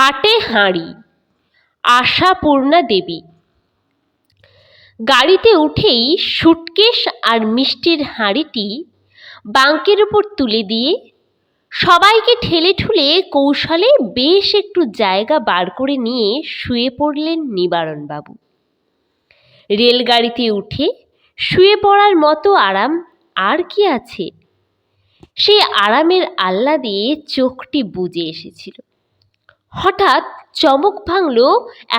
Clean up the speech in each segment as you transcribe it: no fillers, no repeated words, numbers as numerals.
হাটে হাঁড়ি, আশাপূর্ণা দেবী। গাড়িতে উঠেই সুটকেস আর মিষ্টির হাঁড়িটি বাঙ্কের উপর তুলে দিয়ে সবাইকে ঠেলে ঠুলে কৌশলে বেশ একটু জায়গা বার করে নিয়ে শুয়ে পড়লেন নিবারণবাবু। রেলগাড়িতে উঠে শুয়ে পড়ার মতো আরাম আর কি আছে? সেই আরামের আহ্লাদে চোখটি বুজে এসেছিল। হঠাৎ চমক ভাঙল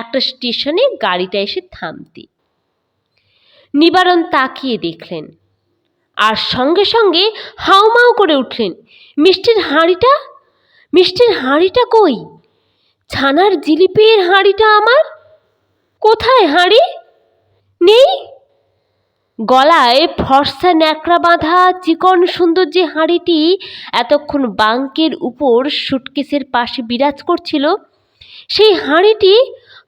একটা স্টেশনে গাড়িটা এসে থামতে। নিবারণ তাকিয়ে দেখলেন, আর সঙ্গে সঙ্গে হাউমাউ করে উঠলেন, মিষ্টির হাঁড়িটা কই? ছানার জিলিপির হাঁড়িটা আমার কোথায়? হাঁড়ি নেই। গলায় ফর্সা ন্যাকড়া বাঁধা চিকন সুন্দর যে হাঁড়িটি এতক্ষণ বাঙ্কের উপর সুটকেসের পাশে বিরাজ করছিল, সেই হাঁড়িটি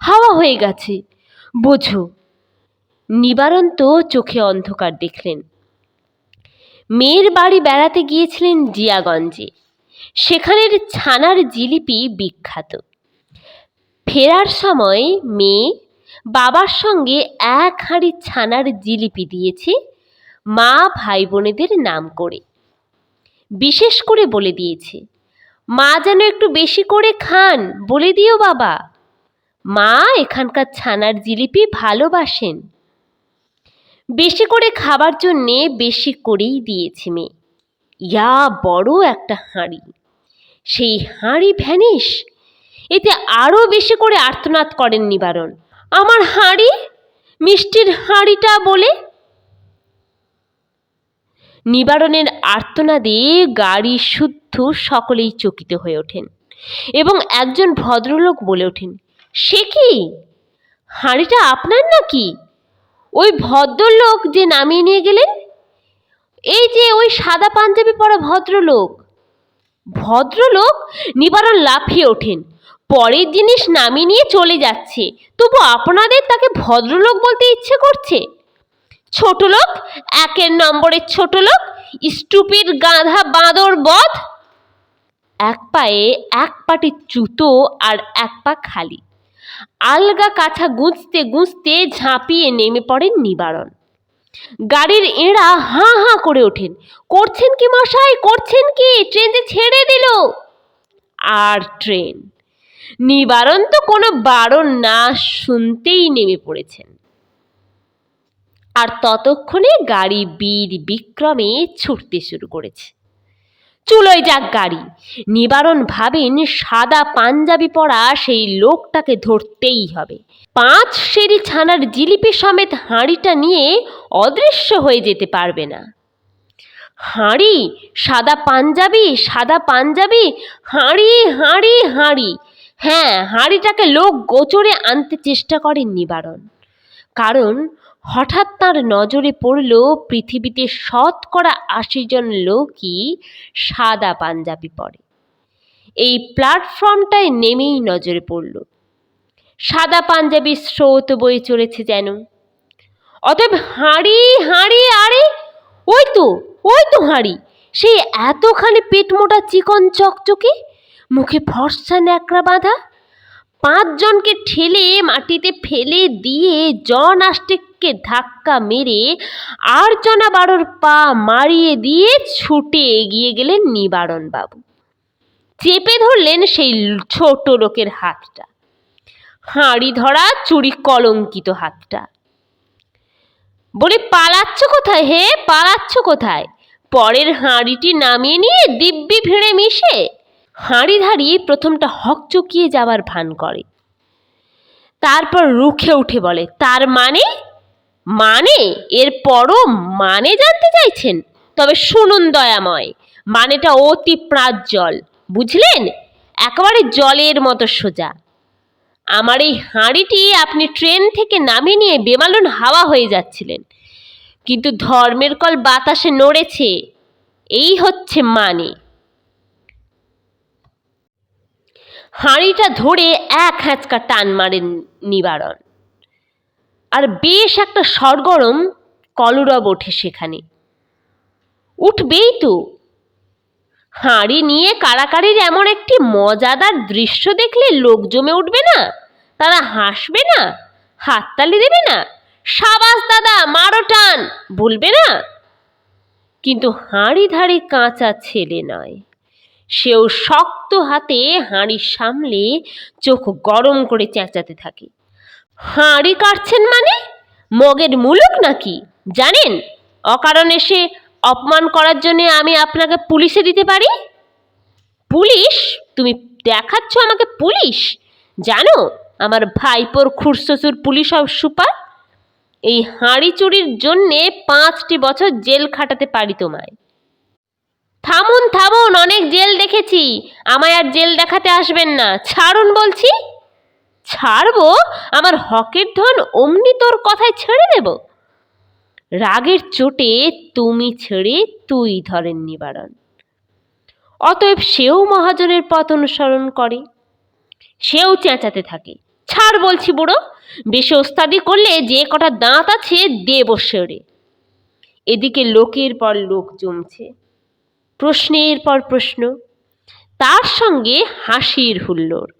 হাওয়া হয়ে গেছে বোঝো। নিবারণ তো চোখে অন্ধকার দেখলেন। মেয়ের বাড়ি বেড়াতে গিয়েছিলেন জিয়াগঞ্জে, সেখানের ছানার জিলিপি বিখ্যাত। ফেরার সময় মেয়ে বাবার সঙ্গে এক হাঁড়ি ছানার জিলিপি দিয়েছে মা ভাই বোনেদের নাম করে। বিশেষ করে বলে দিয়েছে, মা যেন একটু বেশি করে খান, বলে দিও বাবা, মা এখানকার ছানার জিলিপি ভালোবাসেন। বেশি করে খাবার জন্যে বেশি করেই দিয়েছে মেয়ে। ইয়া বড় একটা হাঁড়ি, সেই হাঁড়ি ভ্যানিশ। এতে আরও বেশি করে আর্তনাদ করেন নিবারণ, আমার হাঁড়ি, মিষ্টির হাঁড়িটা বলে। নিবারণের আর্তনাদে গাড়ি শুদ্ধ সকলেই চকিত হয়ে ওঠেন এবং একজন ভদ্রলোক বলে ওঠেন, সে কি, হাঁড়িটা আপনার নাকি? ওই ভদ্রলোক যে নামিয়ে নিয়ে গেলেন, এই যে ওই সাদা পাঞ্জাবি পরা ভদ্রলোক। ভদ্রলোক? নিবারণ লাফিয়ে ওঠেন, পরের জিনিস নামিয়ে নিয়ে চলে যাচ্ছে, তবু আপনাদের তাকে ভদ্রলোক বলতে ইচ্ছে করছে? ছোট লোক, একের নম্বরের ছোট লোক, স্টুপিড গাধা বাঁদর বধ। এক পায়ে এক পাটি জুতো আর এক পা খালি। আলগা কাছা গুঁজতে গুঁজতে ঝাঁপিয়ে নেমে পড়েন নিবারণ। গাড়ির এঁড়া হাঁ হাঁ করে ওঠেন, করছেন কি মশাই, করছেন কি? ট্রেন যে ছেড়ে দিল। আর ট্রেন! নিবারণ তো কোনো বারণ না শুনতেই নেমে পড়েছেন। আর ততক্ষণে গাড়ি বীর বিক্রমে ছুটতে শুরু করেছে। চুলোয় যাক গাড়ি। নিবারণ ভাবেন সাদা পাঞ্জাবি পরা সেই লোকটাকে ধরতেই হবে। 5 সেরি ছানার জিলিপি সমেত হাঁড়িটা নিয়ে অদৃশ্য হয়ে যেতে পারবে না। হাঁড়ি, সাদা পাঞ্জাবি, সাদা পাঞ্জাবি, হাঁড়ি হাঁড়ি হাঁড়ি। হ্যাঁ, হাঁড়িটাকে লোক গোচরে আনতে চেষ্টা করেন নিবারণ। কারণ হঠাৎ তার নজরে পড়ল পৃথিবীতে 80% জন লোকই সাদা পাঞ্জাবি পরে। এই প্ল্যাটফর্মটায় নেমেই নজরে পড়ল সাদা পাঞ্জাবির স্রোত বয়ে চলেছে যেন। অতএব হাঁড়ি হাঁড়ি, আরে ওই তো হাঁড়ি, সেই এতখানি পেট মোটা চিকন চকচকে, মুখে ফর্সা ন্যাকড়া বাঁধা। 5 জনকে ঠেলে মাটিতে ফেলে দিয়ে জন আষ্টেককে ধাক্কা মেরে 8 জনা 12 পা মারিয়ে দিয়ে ছুটে এগিয়ে গেলেন নিবারণ বাবু। চেপে ধরলেন সেই ছোট লোকের হাতটা, হাঁড়ি ধরা চুরি কলঙ্কিত হাতটা। বলে, পালাচ্ছ কোথায় হে, পালাচ্ছ কোথায়? পরের হাঁড়িটি নামিয়ে নিয়ে দিব্যি ভিড়ে মিশে। হাঁড়িধারী প্রথমটা হকচকিয়ে যাবার ভান করে, তারপর রুখে উঠে বলে, তার মানে এরপরও মানে জানতে চাইছেন? তবে শুনুন দয়াময়, মানেটা অতি প্রাজ্জল, বুঝলেন? একেবারে জলের মতো সোজা। আমার এই হাঁড়িটি আপনি ট্রেন থেকে নামিয়ে নিয়ে বেমালুন হাওয়া হয়ে যাচ্ছিলেন, কিন্তু ধর্মের কল বাতাসে নড়েছে, এই হচ্ছে মানে। হাঁড়িটা ধরে এক হ্যাঁচকা টান মারেন নিবারণ, আর বেশ একটা সরগরম কলরব ওঠে সেখানে। উঠবেই তো, হাঁড়ি নিয়ে কাড়াকাড়ির এমন একটি মজাদার দৃশ্য দেখলে লোক জমে উঠবে না? তারা হাসবে না? হাততালি দেবে না? সাবাস দাদা, মারো টান বলবে না? কিন্তু হাঁড়িধারী কাঁচা ছেলে নয়। সেও শক্ত হাতে হাঁড়ি সামলে চোখ গরম করে চেঁচাতে থাকে। হাঁড়ি কাটছেন মানে? মগের মুলুক নাকি? জানেন, অকারণে সে অপমান করার জন্য আমি আপনাকে পুলিশে দিতে পারি। পুলিশ? তুমি দেখাচ্ছ আমাকে পুলিশ? জানো আমার ভাইপোর খুড়শ্বশুর পুলিশ সুপার। এই হাঁড়ি চুরির জন্যে 5টি বছর জেল খাটাতে পারি তোমায়। থামুন থামুন, অনেক জেল দেখেছি, আমায় আর জেল দেখাতে আসবেন না, ছাড়ুন বলছি। ছাড়বো? আমার হকের ধন অমনি তোর কথায় ছেড়ে দেব? রাগের চোটে তুমি ছেড়ে তুই ধরেন নিবারণ। অতএব সেও মহাজনের পথ অনুসরণ করে, সেও চেঁচাতে থাকে, ছাড় বলছি বুড়ো, বেশি ওস্তাদি করলে যে কটা দাঁত আছে দেব সেরে। এদিকে লোকের পর লোক জমছে, প্রশ্নের পর প্রশ্ন, তার সঙ্গে হাসির হুল্লোড়।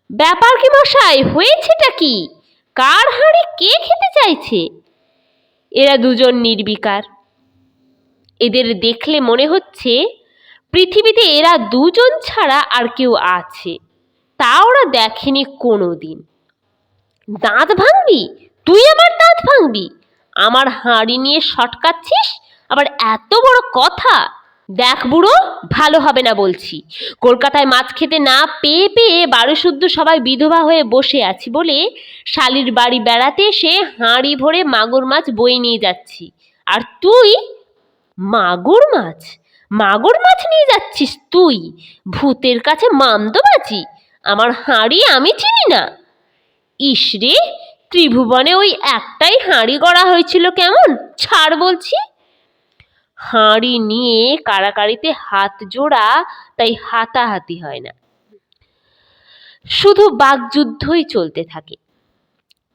ব্যাপার কি মশাই, হয়েছেটা কি? কার হাঁড়ি কে খেতে চাইছে? এরা দুজন নির্বিকার। এদের দেখলে মনে হচ্ছে পৃথিবীতে এরা দুজন ছাড়া আর কেউ আছে, তা ওরা দেখেনি কোনোদিন। দাঁত ভাঙবি? তুই আমার দাঁত ভাঙবি? আমার হাঁড়ি নিয়ে সটকাচ্ছিস, আবার এত বড় কথা? দেখ বুড়ো, ভালো হবে না বলছি। কলকাতায় মাছ খেতে না পেয়ে পেয়ে বারোশুদ্ধ সবাই বিধবা হয়ে বসে আছি বলে শালির বাড়ি বেড়াতে এসে হাঁড়ি ভরে মাগুর মাছ বয়ে নিয়ে যাচ্ছি, আর তুই মাগুর মাছ? মাগুর মাছ নিয়ে যাচ্ছিস তুই? ভূতের কাছে মামদোবাজি? আমার হাঁড়ি আমি চিনি না? ইসরে, ত্রিভুবনে ওই একটাই হাঁড়ি গড়া হয়েছিল কেমন? ছাড় বলছি। হাঁড়ি নিয়ে কাড়াকাড়িতে হাত জোড়া, তাই হাতাহাতি হয় না, শুধু বাকযুদ্ধই চলতে থাকে।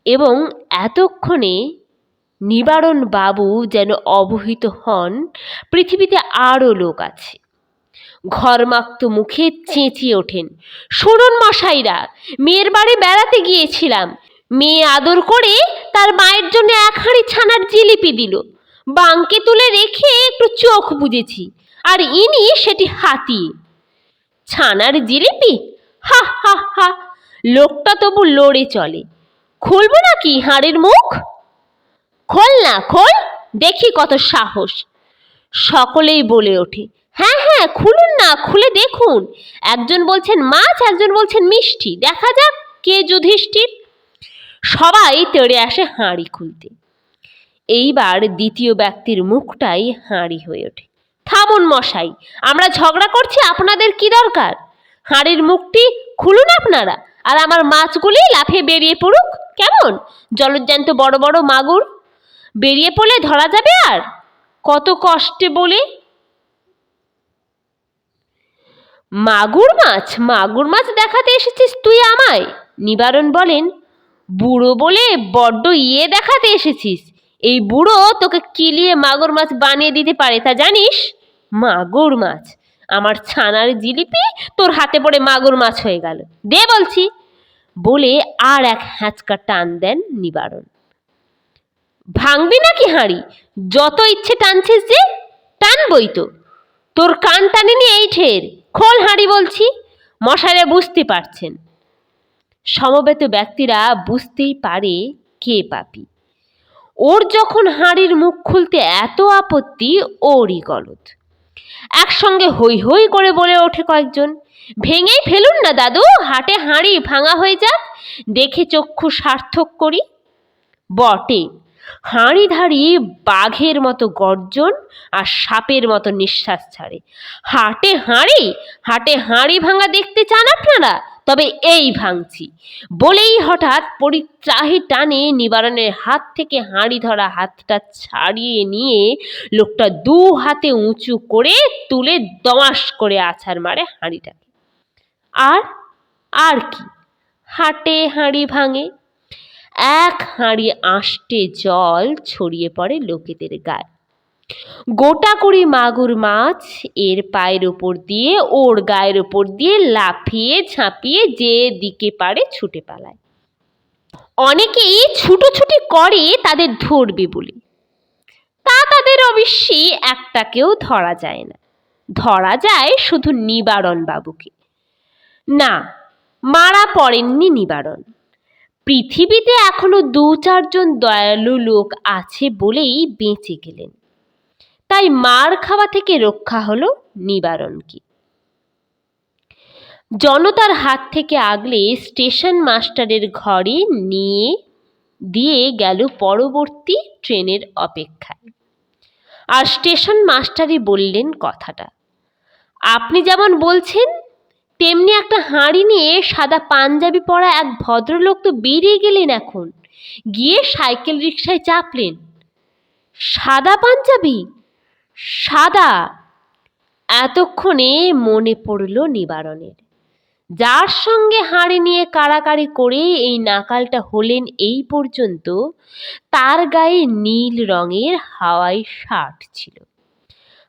এবং এতক্ষণে নিবারণ বাবু যেন অবহিত হন পৃথিবীতে আরও লোক আছে। ঘরমাক্ত মুখে চেঁচিয়ে ওঠেন, শুনুন মশাইরা, মেয়ের বাড়ি বেড়াতে গিয়েছিলাম, মেয়ে আদর করে তার মায়ের জন্য 1 হাঁড়ি ছানার জিলিপি দিল, বাঙ্কে তুলে রেখে একটু চোখ বুজেছি, আর ইনি সেটি হাতিয়ে। ছানার জিলিপি? হা হা হা! লোকটা তবু লড়ে চলে। খুলবো নাকি হাঁড়ির মুখ? খোল না, খোল, দেখি কত সাহস। সকলেই বলে ওঠে, হ্যাঁ হ্যাঁ খুলুন না, খুলে দেখুন। একজন বলছেন মাছ, একজন বলছেন মিষ্টি, দেখা যাক কে যুধিষ্ঠির। সবাই তেড়ে আসে হাঁড়ি খুলতে। এইবার দ্বিতীয় ব্যক্তির মুখটাই হাঁড়ি হয়ে ওঠে। থামুন মশাই, আমরা ঝগড়া করছি, আপনাদের কি দরকার? হাঁড়ির মুখটি খুলুন আপনারা, আর আমার মাছগুলি লাফিয়ে বেরিয়ে পড়ুক। কেমন জলজ্যান্ত বড় বড় মাগুর বেরিয়ে পড়লে ধরা যাবে আর? কত কষ্টে বলে। মাগুর মাছ? মাগুর মাছ দেখাতে এসেছিস তুই আমায়? নিবারণ বলেন, বুড়ো বলে বড্ড দেখাতে এসেছিস। এই বুড়ো তোকে কিলিয়ে মাগুর মাছ বানিয়ে দিতে পারে, তা জানিস? মাগুর মাছ? আমার ছানার জিলিপি তোর হাতে পড়ে মাগুর মাছ হয়ে গেল, দে বলছি। বলে আর এক হ্যাঁচকা টান দেন নিবারণ। ভাঙবি নাকি হাঁড়ি? যত ইচ্ছে টানছিস যে, টানবই তো, তোর কান টানিনি এই ঠের। খোল হাঁড়ি বলছি। মশাইরা বুঝতে পারছেন, সমবেত ব্যক্তিরা বুঝতেই পারে কে পাপী। ওর যখন হাঁড়ির মুখ খুলতে এত আপত্তি, ওরই গলদ। একসঙ্গে হৈ হৈ করে বলে ওঠে কয়েকজন, ভেঙেই ফেলুন না দাদু, হাটে হাঁড়ি ভাঙা হয়ে যাক, দেখে চক্ষু সার্থক করি। বটে, হাঁড়িধারী বাঘের মতো গর্জন আর সাপের মতো নিঃশ্বাস ছাড়ে। হাটে হাঁড়ি? হাটে হাঁড়ি ভাঙা দেখতে চান আপনারা? তবে এই ভাঙছি। বলেই হঠাৎ পরিত্রাহী টানে নিবারণের হাত থেকে হাঁড়ি ধরা হাতটা ছাড়িয়ে নিয়ে লোকটা 2 হাতে উঁচু করে তুলে দমাস করে আছাড় মারে হাঁড়িটাকে। আর কি, হাটে হাঁড়ি ভাঙে। 1 হাঁড়ি আষ্টে জল ছড়িয়ে পড়ে লোকেদের গায়ে। গোটা কুড়ি মাগুর মাছ এর পায়ের ওপর দিয়ে, ওর গায়ের ওপর দিয়ে লাফিয়ে ঝাঁপিয়ে যে দিকে পারে ছুটে পালায়। অনেকেই ছুটোছুটি করে তাদের ধরবে বলে, তা তাদের অবশ্যই একটাকেও ধরা যায় না। ধরা যায় শুধু নিবারণ বাবুকে। না, মারা পড়েননি নিবারণ। পৃথিবীতে এখনো 2-4 জন দয়ালু লোক আছে বলেই বেঁচে গেলেন। তাই মার খাওয়া থেকে রক্ষা হলো নিবারণকে। জনতার হাত থেকে আগলে স্টেশন মাস্টারের ঘরে নিয়ে দিয়ে গেল পরবর্তী ট্রেনের অপেক্ষায়। আর স্টেশন মাস্টারই বললেন কথাটা, আপনি যেমন বলছেন তেমনি একটা হাঁড়ি নিয়ে সাদা পাঞ্জাবি পরা এক ভদ্রলোক তো বেরিয়ে গেলেন এখন, গিয়ে সাইকেল রিকশায় চাপলেন। সাদা পাঞ্জাবি? সাদা? এতক্ষণে মনে পড়ল নিবারণের, যার সঙ্গে হাঁড়ি নিয়ে কাড়াকাড়ি করে এই নাকালটা হলেন এই পর্যন্ত, তার গায়ে নীল রঙের হাওয়াই শার্ট ছিল।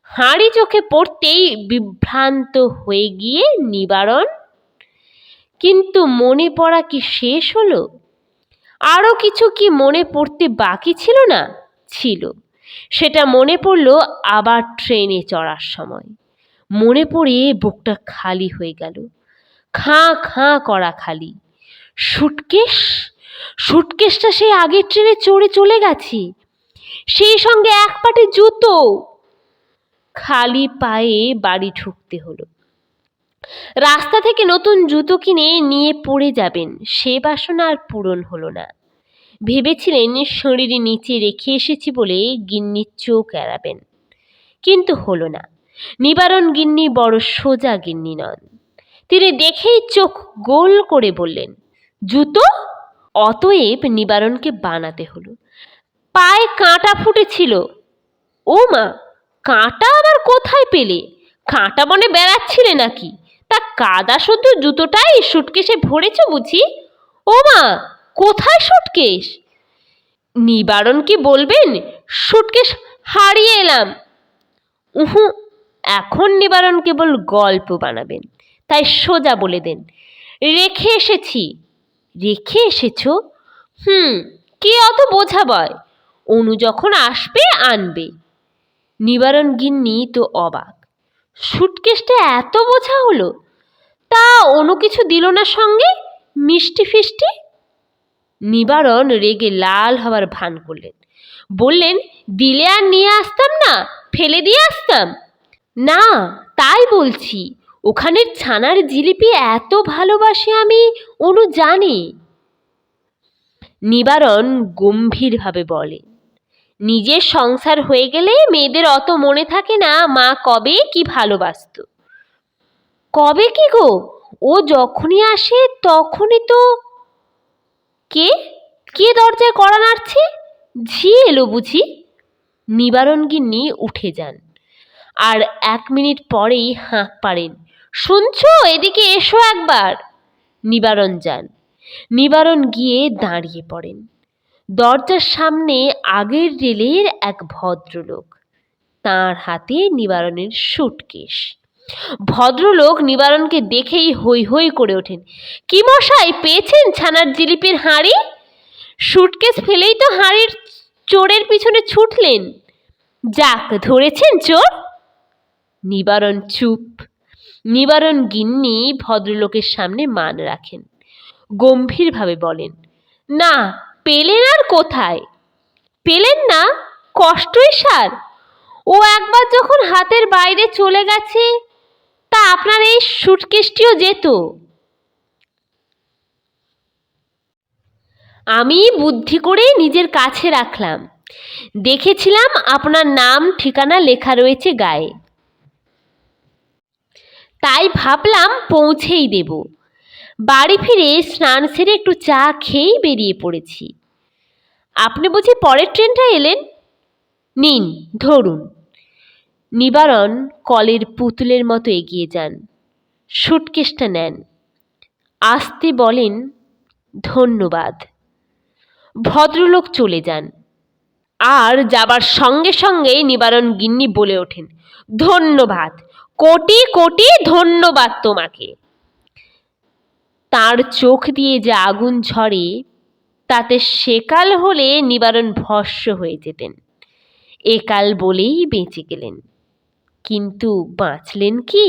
হাঁড়ি চোখে পড়তেই বিভ্রান্ত হয়ে গিয়ে নিবারণ। কিন্তু মনে পড়া কি শেষ হলো? আরও কিছু কি মনে পড়তে বাকি ছিল না? ছিল। সেটা মনে পড়ল আবার ট্রেনে চড়ার সময়। মনে পড়ে বুকটা খালি হয়ে গেল, খাঁ খাঁ করা খালি। সুটকেসটা সেই আগের ট্রেনে চড়ে চলে গেছে, সেই সঙ্গে এক পাটে জুতো। খালি পায়ে বাড়ি ঢুকতে হলো। রাস্তা থেকে নতুন জুতো কিনে নিয়ে পরে যাবেন, সে বাসনা আর পূরণ হলো না। ভেবেছিলেন শরীর নিচে রেখে এসেছি বলে গিন্নির চোখ এড়াবেন, কিন্তু হলো না। নিবারণ গিন্নি বড় সোজা গিন্নি নন। তিনি দেখেই চোখ গোল করে বললেন, জুতো? অতএব নিবারণকে বানাতে হলো। পায়ে কাঁটা ফুটেছিল। ও মা, কাঁটা আবার কোথায় পেলে? কাঁটা বনে বেড়াচ্ছিলে নাকি? তা কাদা শুধু জুতোটাই সুটকেসে ভরেছ বুঝি? ও মা, কোথায় সুটকেস? নিবারণকে বলবেন সুটকেস হারিয়ে এলাম। উহু, এখন নিবারণ কেবল গল্প বানাবেন, তাই সোজা বলে দেন, রেখে এসেছি। রেখে এসেছো? কে অত বোঝা বয়? অনু যখন আসবে আনবে। নিবারণ গিন্নি তো অবাক, সুটকেসটা এত বোঝা হলো, তা অনু কিছু দিল না সঙ্গে, মিষ্টি ফিষ্টি? নিবারণ রেগে লাল হওয়ার ভান করলেন, বললেন, দিলে আর নিয়ে আসতাম না, ফেলে দিয়ে আসতাম? না, তাই বলছি, ওখানের ছানার জিলিপি এত ভালোবাসি আমি, অনু জানে। নিবারণ গম্ভীরভাবে বলে, নিজের সংসার হয়ে গেলে মেয়েদের অত মনে থাকে না মা কবে কি ভালোবাসত। কবে কি গো? ও যখনই আসে তখনই তো। কে কে দরজায় কড়া নাড়ছে? ঝি এলো বুঝি? নিবারণ গিন্নি উঠে যান, আর 1 মিনিট পরেই হাঁক পাড়েন, শুনছো, এদিকে এসো একবার। নিবারণ যান। নিবারণ গিয়ে দাঁড়িয়ে পড়েন। দরজার সামনে আগের রেলের এক ভদ্রলোক, তাঁর হাতে নিবারণের সুটকেস। ভদ্রলোক নিবারণকে দেখেই হৈ হৈ করে ওঠেন, কি মশাই, পেয়েছেন ছানার জিলিপির হাঁড়ি? সুটকেস ফেলেই তো হাঁড়ির চোরের পিছনে ছুটলেন। যাক, ধরেছেন চোর? নিবারণ চুপ। নিবারণ গিন্নি ভদ্রলোকের সামনে মান রাখেন, গম্ভীরভাবে বলেন, না, পেলেন আর কোথায়? পেলেন না? কষ্টই সার। ও একবার যখন হাতের বাইরে চলে গেছে, তা আপনার এই সুটকেসটিও যেত। আমি বুদ্ধি করে নিজের কাছে রাখলাম, দেখেছিলাম আপনার নাম ঠিকানা লেখা রয়েছে গায়ে, তাই ভাবলাম পৌঁছেই দেব। বাড়ি ফিরে স্নান সেরে একটু চা খেয়েই বেরিয়ে পড়েছি। আপনি বুঝি পরের ট্রেনটা এলেন? নিন, ধরুন। নিবারণ কলের পুতুলের মতো এগিয়ে যান, সুটকেসটা নেন, আস্তে বলেন, ধন্যবাদ। ভদ্রলোক চলে যান। আর যাবার সঙ্গে সঙ্গেই নিবারণ গিন্নি বলে ওঠেন, ধন্যবাদ, কোটি কোটি ধন্যবাদ তোমাকে। তার চোখ দিয়ে যে আগুন ঝরে তাতে সেকাল হলে নিবারণ ভস্ম হয়ে যেতেন, একাল বলেই বেঁচে গেলেন। কিন্তু বাঁচলেন কি?